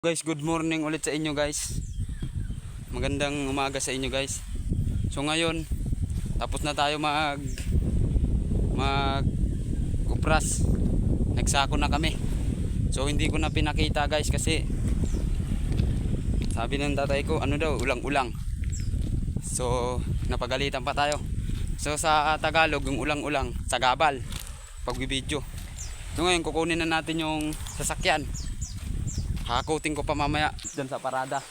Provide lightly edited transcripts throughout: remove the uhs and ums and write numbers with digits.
Guys, good morning ulit sa inyo guys. Magandang umaga sa inyo guys. So ngayon, tapos na tayo mag upras. Nagsako na kami. So hindi ko na pinakita guys kasi sabi ng tatay ko, ano daw, ulang-ulang. So napagalitan pa tayo. So sa Tagalog, yung ulang-ulang, sagabal pagbibidyo. So ngayon kukunin na natin yung sasakyan. Hakutin ko pa mamaya dyan sa parada.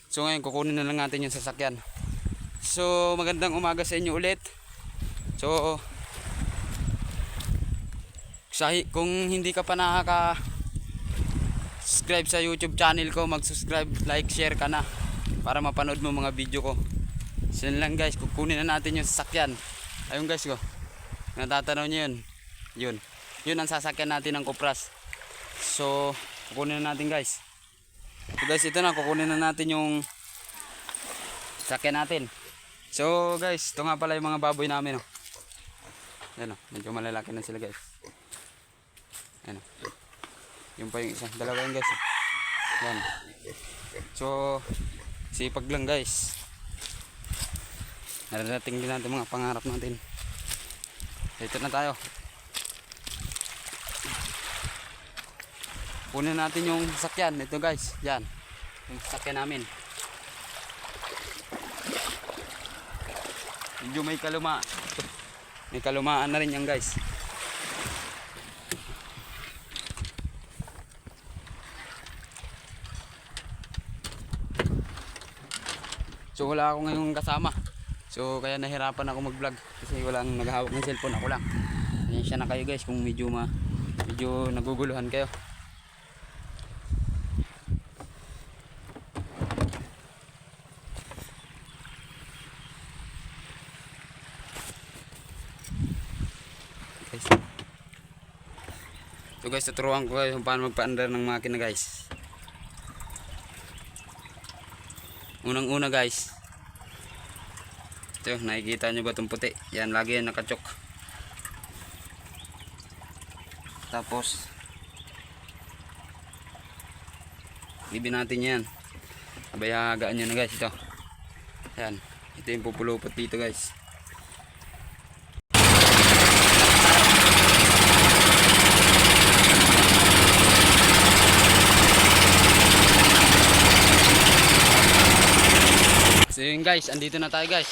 So ngayon kukunin na lang natin yung sasakyan. So magandang umaga sa inyo ulit. So kung hindi ka pa subscribe sa YouTube channel ko, mag-subscribe, like, share ka na para mapanood mo mga video ko. So yun lang guys, kukunin na natin yung sasakyan. Ayun guys ko, natatanaw nyo yun. Yun ang sasakyan natin ng Cupras. So kukunin na natin guys. So guys, ito na, kukunin na natin yung sakyan natin. So guys, ito nga pala yung mga baboy namin, oh. Yan, oh, medyo malalaki na sila guys. Yan, oh. Yung pa yung isa, dalawa yan guys, oh. Yan. So sipag lang guys. Nararating din natin mga pangarap natin. Ito na tayo. Kunin natin yung sasakyan. Ito guys, yan. Yung sasakyan namin. Medyo may kalumaan na rin yan guys. So wala ako ngayong kasama. So kaya nahirapan ako mag-vlog kasi walang naghahawak ng cellphone, ako lang. Pasensya na kayo guys kung medyo naguguluhan kayo. So guys, tuturuan ko kayo kung paano magpa-under ng makina guys. Unang-una guys, ito, nakikita nyo ba itong puti? Yan, lagi yan nakachok. Tapos libin natin yan. Abay, hagaan nyo na guys ito. Yan, ito yung pupulupot dito guys. So yun guys, andito na tayo guys.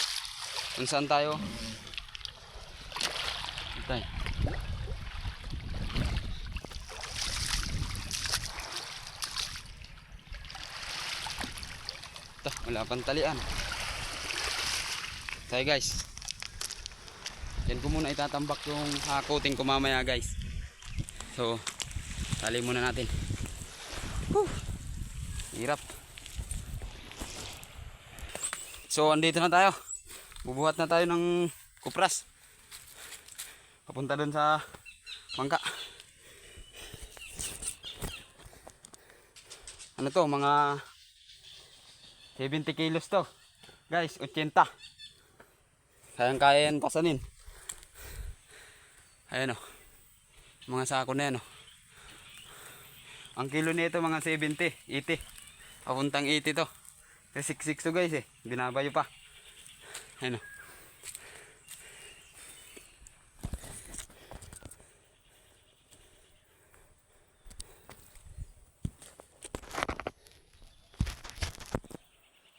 Kung saan tayo? Tayo. Ito, wala pang talian. Tayo guys. Yan ko muna itatambak yung hakutin ko mamaya guys. So, tali muna natin. Hirap. So andito na tayo. Bubuhat na tayo ng Cupras. Papunta dun sa Mangka. Ano to, mga 70 kilos to. Guys, 80. Kayang-kaya yan pasanin. Ayan o. Mga sako na yan o. Ang kilo nito mga 70, 80. Papuntang 80 to. Kasi 6 to guys eh. Binabayo pa. Ayun o.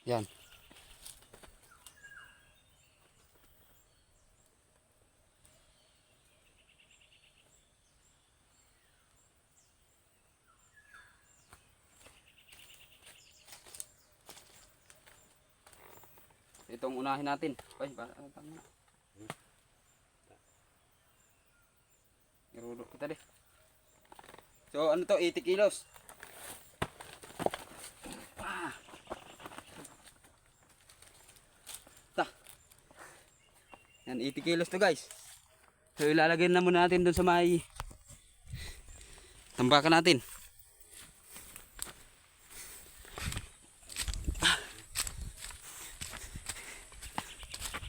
Yan. Itong unahin natin. Ay, tama. Irudok kita deh. So, ano to? 80 kilos. Yan, 80 kilos to guys. So, ilalagay na muna natin dun sa may tambakan natin.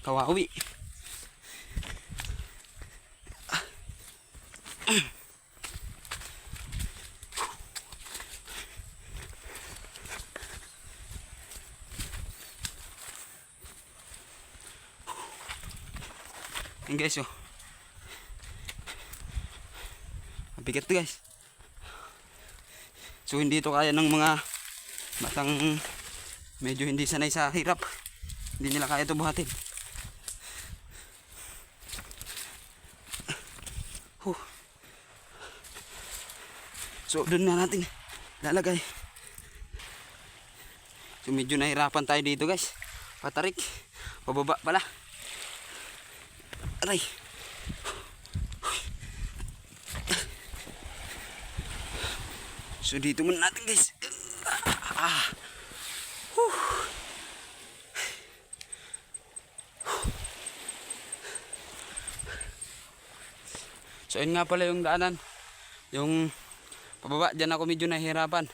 Kawawi. Yan guys, oh. Mabigat to guys. So hindi to kaya ng mga batang medyo hindi sanay sa hirap. Hindi nila kaya to buhatin. So doon na natin lalagay. So medyo nahirapan tayo dito guys. Patarik. Pababa pala. Aray. So dito muna natin guys. So yun nga pala yung daanan. Yung pababa, dyan ako medyo nahihirapan.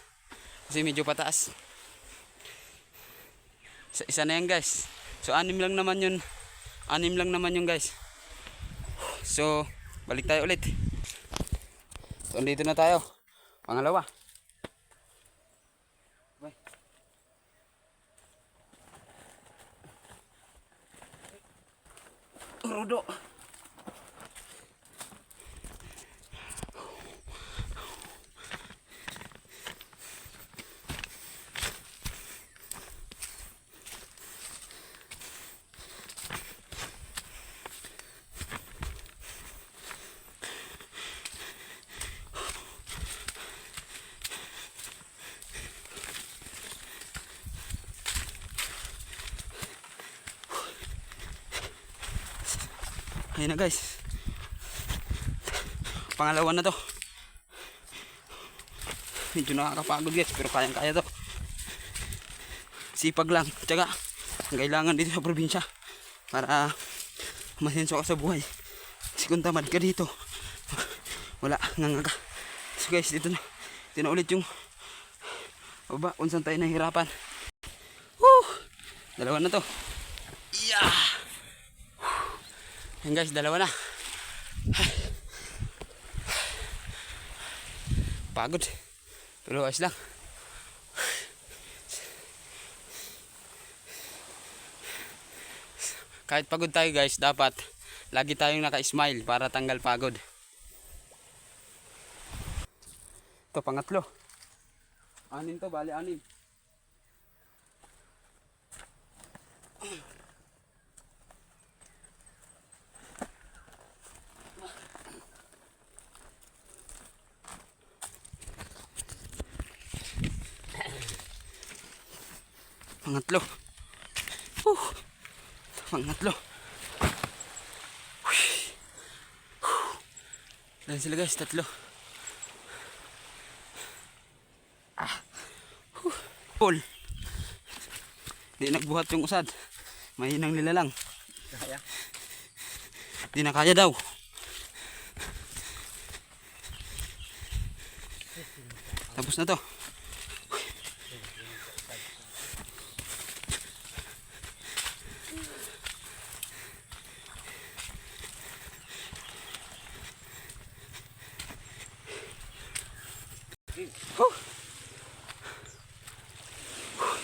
Kasi medyo pataas. Isa na yan guys. So 6 lang naman yun. 6 lang naman yun guys. So balik tayo ulit. So andito na tayo. Pangalawa. Bye. Rudo. Ayun na guys. Pangalawa na to. Medyo nakakapagod guys, pero kayang kaya to. Sipag lang. Tsaka ang kailangan dito sa probinsya para masenso ka sa buhay. Kasi kung tamad ka dito, wala, ngangaga. So guys, dito na ulit yung baba kung saan tayo nahihirapan. Dalawa na to. Yeah! Yan guys, dalawa na. Pagod. Pero ayos lang. Kahit pagod tayo guys, dapat lagi tayong naka-smile para tanggal pagod. Ito pangatlo. 6 to, bali 6. Pangatlo. Pangatlo. Dan sila guys, 3. Paul. Di nagbuhat yung usad. Mahinang nila lang. Kaya. Di na kaya daw. Tapos na to.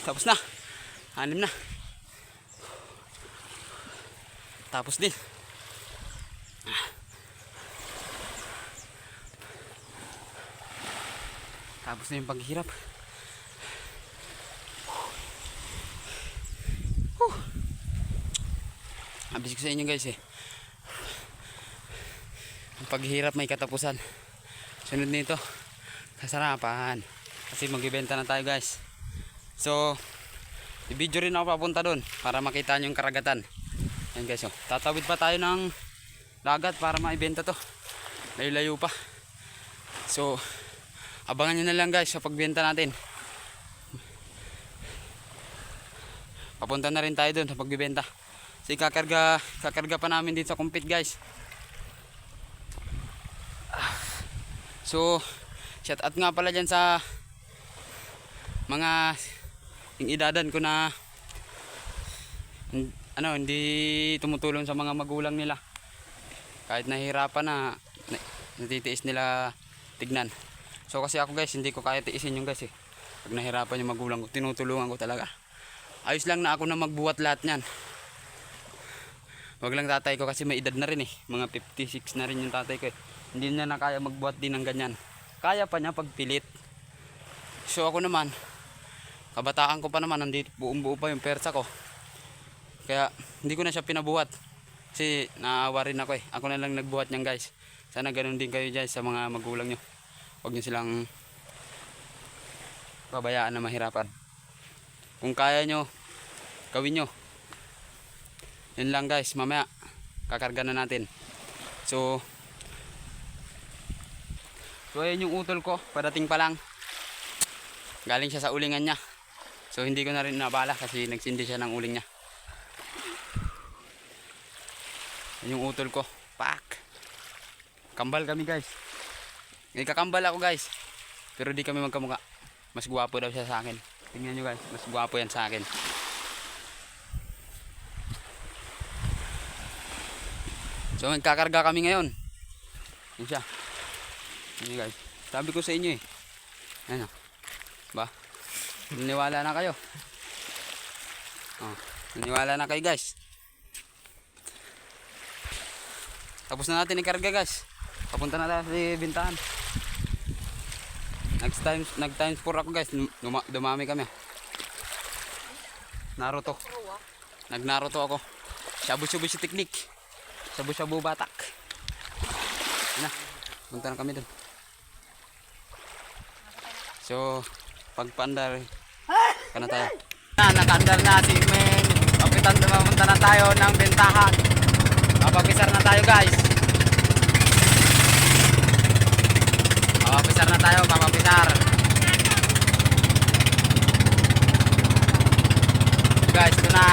Tapos na. 6 na. Tapos din. Tapos na yung paghihirap. Abis ko sa inyo guys eh. Ang paghihirap may katapusan. Sunod nito, kasarapan. Kasi magbibenta na tayo guys. So, i-video rin ako papunta doon para makita nyo yung karagatan. Yan guys, oh. Tatawid pa tayo ng dagat para maibenta to. Layo-layo pa. So, abangan nyo na lang guys sa pagbenta natin. Papunta na rin tayo doon sa pagbibenta. Kasi kakarga pa namin dito sa kumpit guys. So, shout out nga pala dyan sa mga yung idadan ko na hindi tumutulong sa mga magulang nila. Kahit nahihirapan na natitiis nila tignan. So kasi ako guys, hindi ko kaya tiisin yung guys eh. Pag nahirapan yung magulang ko, tinutulungan ko talaga. Ayos lang na ako na magbuhat lahat niyan. Wag lang tatay ko kasi may edad na rin eh. Mga 56 na rin yung tatay ko eh. Hindi niya na kaya magbuhat din ng ganyan. Kaya pa niya pagpilit. So ako naman, kabataan ko pa naman, nandito buong buo pa yung persa ko. Kaya hindi ko na siya pinabuhat. Kasi naawa rin ako eh. Ako na lang nagbuhat niyan guys. Sana ganun din kayo guys sa mga magulang nyo. Huwag nyo silang pabayaan na mahirapan. Kung kaya nyo, gawin nyo. Yun lang guys, mamaya kakarga na natin. So ayan yung utol ko, padating pa lang. Galing siya sa ulingan niya. So hindi ko na rin nabala kasi nagsindi siya ng uling niya. Yan yung utol ko. Pak. Kambal kami guys. May kakambal ako guys. Pero di kami magkamukha. Mas gwapo daw siya sa akin. Tingnan nyo guys, mas gwapo yan sa akin. So magkakarga kami ngayon. Yan siya. Yan guys. Sabi ko sa inyo eh. Ano? Ba? Naniwala na kayo. Oh, naniwala na kayo guys. Tapos na natin ikarga guys. Papunta na tayo sa bintahan. Nag times 4 ako guys. Dumami kami. Naruto. Nag-Naruto ako. Shabu-shabu si technique. Shabu-shabu batak. Yan na. Punta na kami dun. So, pagpaandar ka na tayo. Nakaandar na si Men. Papunta na tayo ng bentahan. Papapisar na tayo guys. Papapisar na tayo, papapisar. Guys, ito na.